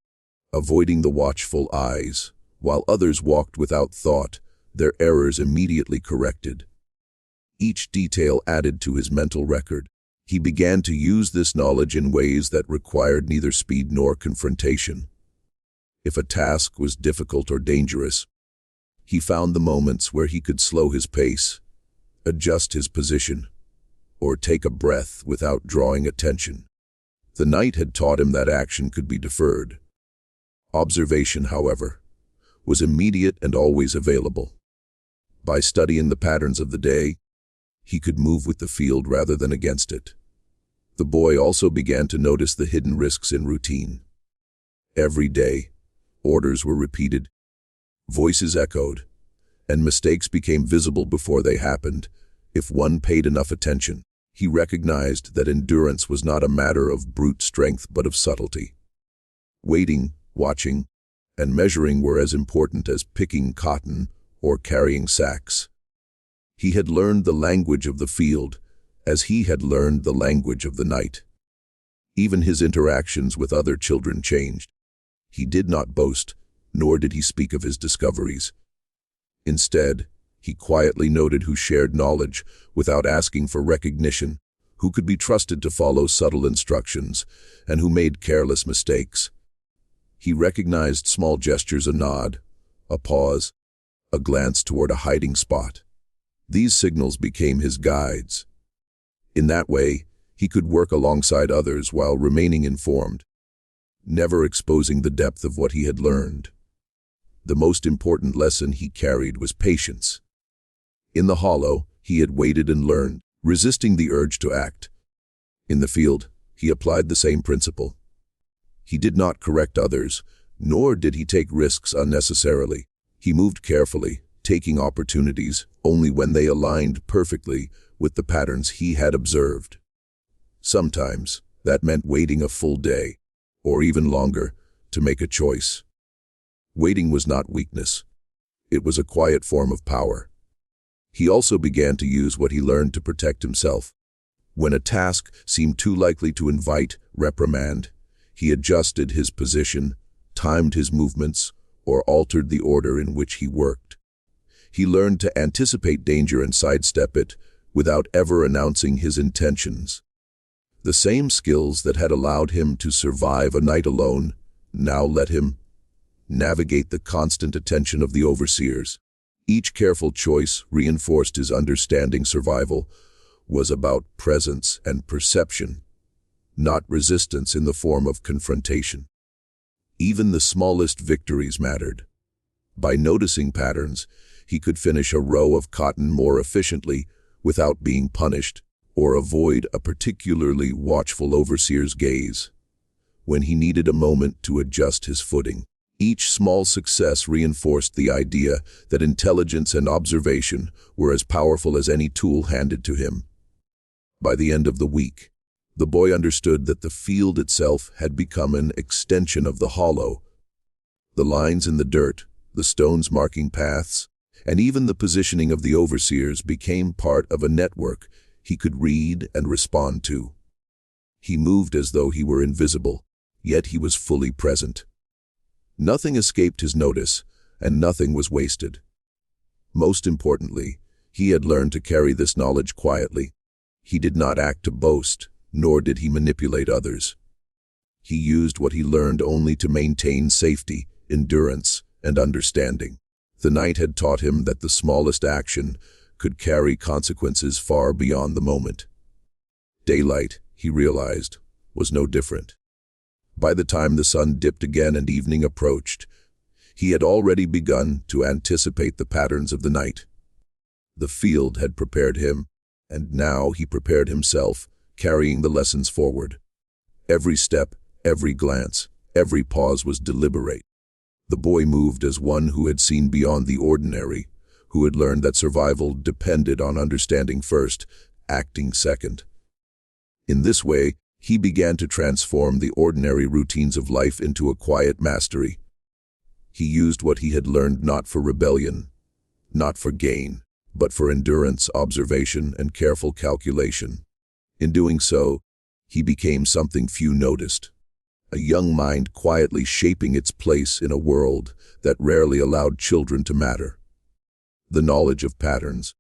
A: avoiding the watchful eyes, while others walked without thought, their errors immediately corrected. Each detail added to his mental record. He began to use this knowledge in ways that required neither speed nor confrontation. If a task was difficult or dangerous, he found the moments where he could slow his pace, adjust his position, or take a breath without drawing attention. The night had taught him that action could be deferred. Observation, however, was immediate and always available. By studying the patterns of the day, he could move with the field rather than against it. The boy also began to notice the hidden risks in routine. Every day, orders were repeated, voices echoed, and mistakes became visible before they happened, if one paid enough attention. He recognized that endurance was not a matter of brute strength but of subtlety. Waiting, watching, and measuring were as important as picking cotton or carrying sacks. He had learned the language of the field as he had learned the language of the night. Even his interactions with other children changed. He did not boast, nor did he speak of his discoveries. Instead, he quietly noted who shared knowledge without asking for recognition, who could be trusted to follow subtle instructions, and who made careless mistakes. He recognized small gestures, a nod, a pause, a glance toward a hiding spot. These signals became his guides. In that way, he could work alongside others while remaining informed, never exposing the depth of what he had learned. The most important lesson he carried was patience. In the hollow, he had waited and learned, resisting the urge to act. In the field, he applied the same principle. He did not correct others, nor did he take risks unnecessarily. He moved carefully, taking opportunities only when they aligned perfectly with the patterns he had observed. Sometimes, that meant waiting a full day, or even longer, to make a choice. Waiting was not weakness. It was a quiet form of power. He also began to use what he learned to protect himself. When a task seemed too likely to invite reprimand, he adjusted his position, timed his movements, or altered the order in which he worked. He learned to anticipate danger and sidestep it without ever announcing his intentions. The same skills that had allowed him to survive a night alone now let him navigate the constant attention of the overseers. Each careful choice reinforced his understanding. Survival was about presence and perception, not resistance in the form of confrontation. Even the smallest victories mattered. By noticing patterns, he could finish a row of cotton more efficiently without being punished, or avoid a particularly watchful overseer's gaze when he needed a moment to adjust his footing. Each small success reinforced the idea that intelligence and observation were as powerful as any tool handed to him. By the end of the week, the boy understood that the field itself had become an extension of the hollow. The lines in the dirt, the stones marking paths, and even the positioning of the overseers became part of a network he could read and respond to. He moved as though he were invisible, yet he was fully present. Nothing escaped his notice, and nothing was wasted. Most importantly, he had learned to carry this knowledge quietly. He did not act to boast, nor did he manipulate others. He used what he learned only to maintain safety, endurance, and understanding. The night had taught him that the smallest action could carry consequences far beyond the moment. Daylight, he realized, was no different. By the time the sun dipped again and evening approached, he had already begun to anticipate the patterns of the night. The field had prepared him, and now he prepared himself, carrying the lessons forward. Every step, every glance, every pause was deliberate. The boy moved as one who had seen beyond the ordinary, who had learned that survival depended on understanding first, acting second. In this way, he began to transform the ordinary routines of life into a quiet mastery. He used what he had learned not for rebellion, not for gain, but for endurance, observation, and careful calculation. In doing so, he became something few noticed, a young mind quietly shaping its place in a world that rarely allowed children to matter. The knowledge of patterns,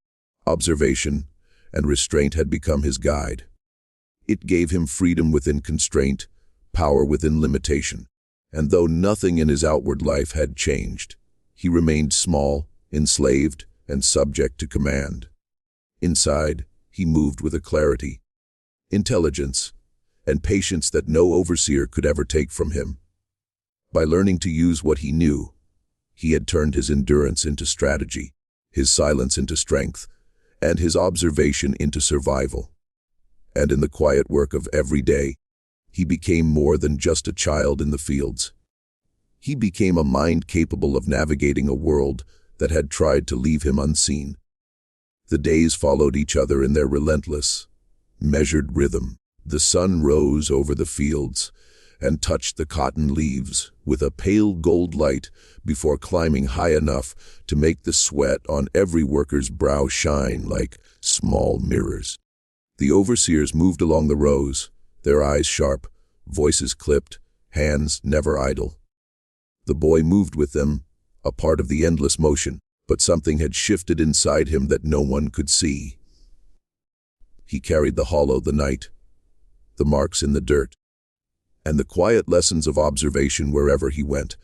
A: observation, and restraint had become his guide. It gave him freedom within constraint, power within limitation. And though nothing in his outward life had changed, he remained small, enslaved, and subject to command. Inside, he moved with a clarity, intelligence, and patience that no overseer could ever take from him. By learning to use what he knew, he had turned his endurance into strategy, his silence into strength, and his observation into survival. And in the quiet work of every day, he became more than just a child in the fields. He became a mind capable of navigating a world that had tried to leave him unseen. The days followed each other in their relentless, measured rhythm. The sun rose over the fields and touched the cotton leaves with a pale gold light before climbing high enough to make the sweat on every worker's brow shine like small mirrors. The overseers moved along the rows, their eyes sharp, voices clipped, hands never idle. The boy moved with them, a part of the endless motion, but something had shifted inside him that no one could see. He carried the hollow, the night, the marks in the dirt, and the quiet lessons of observation wherever he went.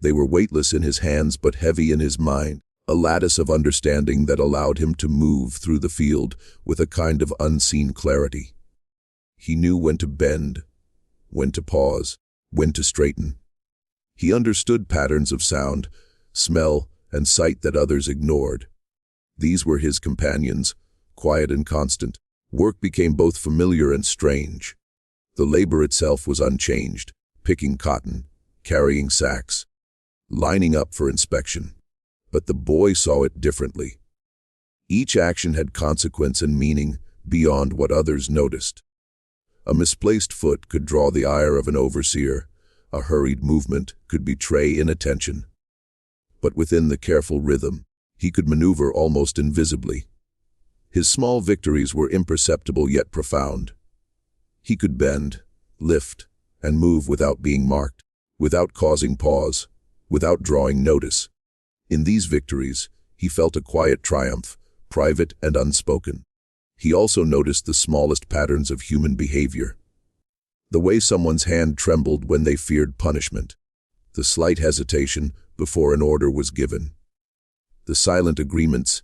A: They were weightless in his hands but heavy in his mind, a lattice of understanding that allowed him to move through the field with a kind of unseen clarity. He knew when to bend, when to pause, when to straighten. He understood patterns of sound, smell, and sight that others ignored. These were his companions, quiet and constant. Work became both familiar and strange. The labor itself was unchanged, picking cotton, carrying sacks, lining up for inspection. But the boy saw it differently. Each action had consequence and meaning beyond what others noticed. A misplaced foot could draw the ire of an overseer. A hurried movement could betray inattention. But within the careful rhythm, he could maneuver almost invisibly. His small victories were imperceptible yet profound. He could bend, lift, and move without being marked, without causing pause, without drawing notice. In these victories, he felt a quiet triumph, private and unspoken. He also noticed the smallest patterns of human behavior. The way someone's hand trembled when they feared punishment, the slight hesitation before an order was given, the silent agreements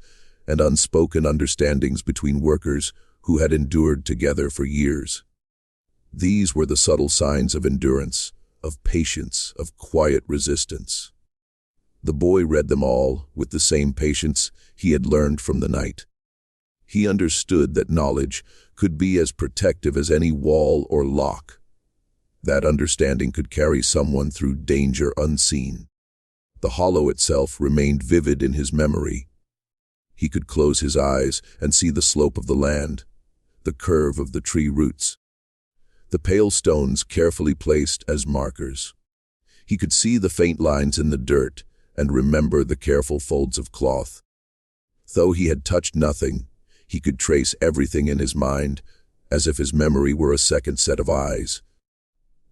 A: and unspoken understandings between workers who had endured together for years. These were the subtle signs of endurance, of patience, of quiet resistance. The boy read them all with the same patience he had learned from the night. He understood that knowledge could be as protective as any wall or lock. That understanding could carry someone through danger unseen. The hollow itself remained vivid in his memory. He could close his eyes and see the slope of the land, the curve of the tree roots, the pale stones carefully placed as markers. He could see the faint lines in the dirt and remember the careful folds of cloth. Though he had touched nothing, he could trace everything in his mind, as if his memory were a second set of eyes.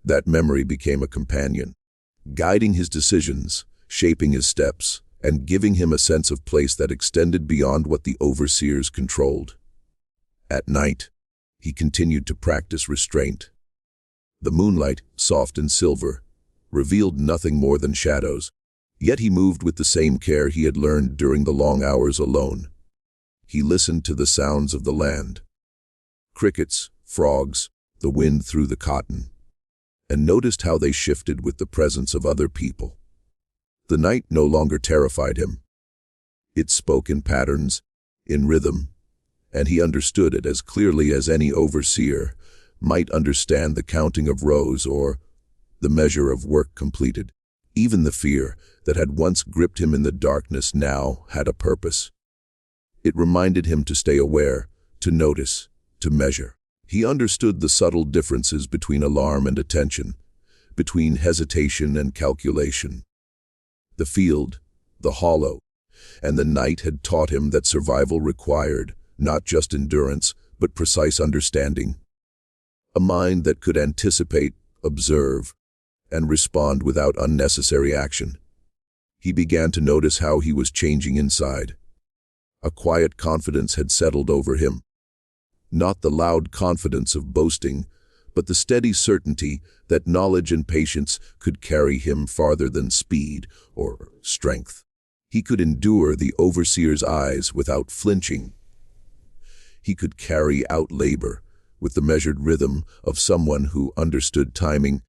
A: That memory became a companion, guiding his decisions, shaping his steps, and giving him a sense of place that extended beyond what the overseers controlled. At night, he continued to practice restraint. The moonlight, soft and silver, revealed nothing more than shadows, yet he moved with the same care he had learned during the long hours alone. He listened to the sounds of the land, crickets, frogs, the wind through the cotton, and noticed how they shifted with the presence of other people. The night no longer terrified him. It spoke in patterns, in rhythm, and he understood it as clearly as any overseer might understand the counting of rows or the measure of work completed. Even the fear that had once gripped him in the darkness now had a purpose. It reminded him to stay aware, to notice, to measure. He understood the subtle differences between alarm and attention, between hesitation and calculation. The field, the hollow, and the night had taught him that survival required not just endurance, but precise understanding. A mind that could anticipate, observe, and respond without unnecessary action. He began to notice how he was changing inside. A quiet confidence had settled over him. Not the loud confidence of boasting, but the steady certainty that knowledge and patience could carry him farther than speed or strength. He could endure the overseer's eyes without flinching. He could carry out labor with the measured rhythm of someone who understood timing,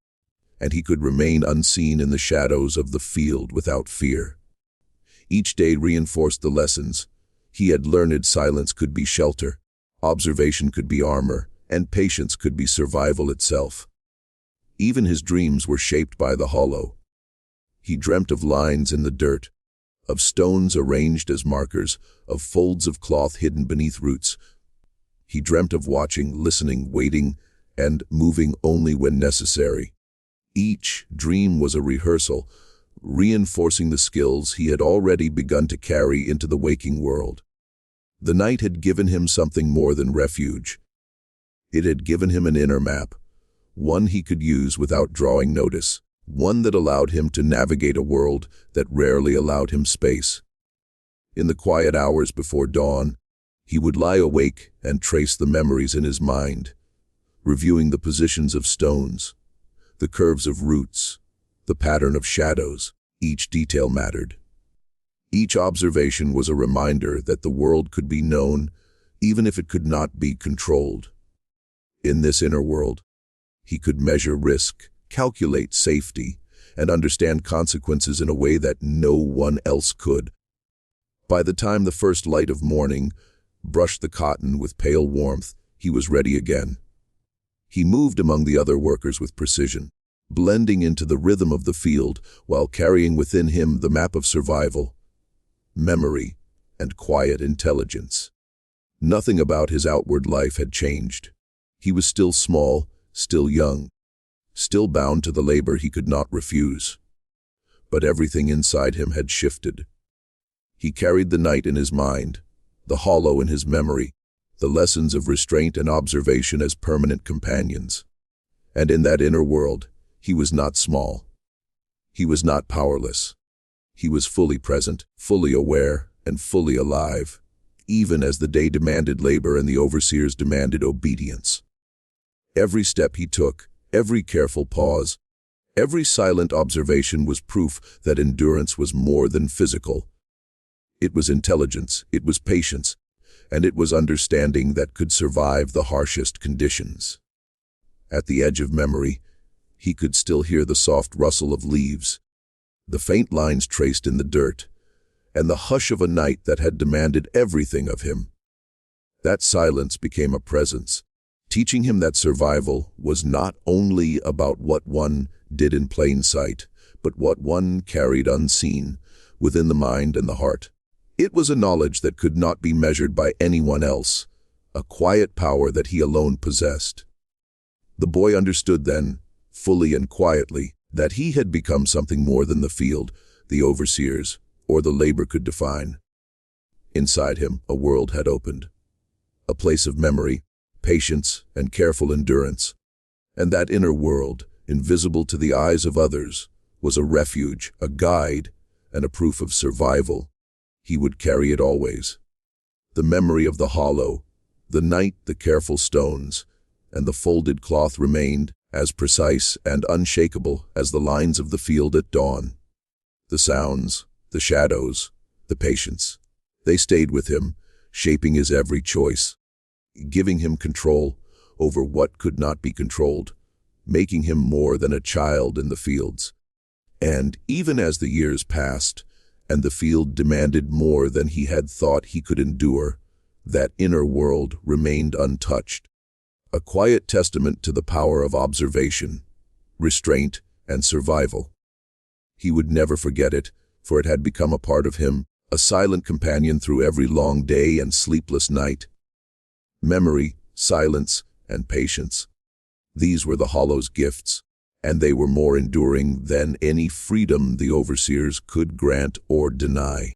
A: and he could remain unseen in the shadows of the field without fear. Each day reinforced the lessons. He had learned silence could be shelter, Observation could be armor, and patience could be survival itself. Even his dreams were shaped by the hollow. He dreamt of lines in the dirt, of stones arranged as markers, of folds of cloth hidden beneath roots. He dreamt of watching, listening, waiting, and moving only when necessary. Each dream was a rehearsal, reinforcing the skills he had already begun to carry into the waking world. The night had given him something more than refuge. It had given him an inner map, one he could use without drawing notice, one that allowed him to navigate a world that rarely allowed him space. In the quiet hours before dawn, he would lie awake and trace the memories in his mind, reviewing the positions of stones, the curves of roots, the pattern of shadows. Each detail mattered. Each observation was a reminder that the world could be known, even if it could not be controlled. In this inner world, he could measure risk, calculate safety, and understand consequences in a way that no one else could. By the time the first light of morning brushed the cotton with pale warmth, he was ready again. He moved among the other workers with precision, blending into the rhythm of the field while carrying within him the map of survival, memory, and quiet intelligence. Nothing about his outward life had changed. He was still small, still young, still bound to the labor he could not refuse. But everything inside him had shifted. He carried the night in his mind, the hollow in his memory, the lessons of restraint and observation as permanent companions. And in that inner world, he was not small. He was not powerless. He was fully present, fully aware, and fully alive, even as the day demanded labor and the overseers demanded obedience. Every step he took, every careful pause, every silent observation was proof that endurance was more than physical. It was intelligence, it was patience, and it was understanding that could survive the harshest conditions. At the edge of memory, he could still hear the soft rustle of leaves, the faint lines traced in the dirt, and the hush of a night that had demanded everything of him. That silence became a presence, teaching him that survival was not only about what one did in plain sight, but what one carried unseen within the mind and the heart. It was a knowledge that could not be measured by anyone else, a quiet power that he alone possessed. The boy understood then, fully and quietly, that he had become something more than the field, the overseers, or the labor could define. Inside him, a world had opened, a place of memory, patience, and careful endurance. And that inner world, invisible to the eyes of others, was a refuge, a guide, and a proof of survival. He would carry it always. The memory of the hollow, the night, the careful stones, and the folded cloth remained as precise and unshakable as the lines of the field at dawn. The sounds, the shadows, the patience, they stayed with him, shaping his every choice, giving him control over what could not be controlled, making him more than a child in the fields. And even as the years passed, and the field demanded more than he had thought he could endure, that inner world remained untouched, a quiet testament to the power of observation, restraint, and survival. He would never forget it, for it had become a part of him, a silent companion through every long day and sleepless night. Memory, silence, and patience. These were the hollow's gifts, and they were more enduring than any freedom the overseers could grant or deny.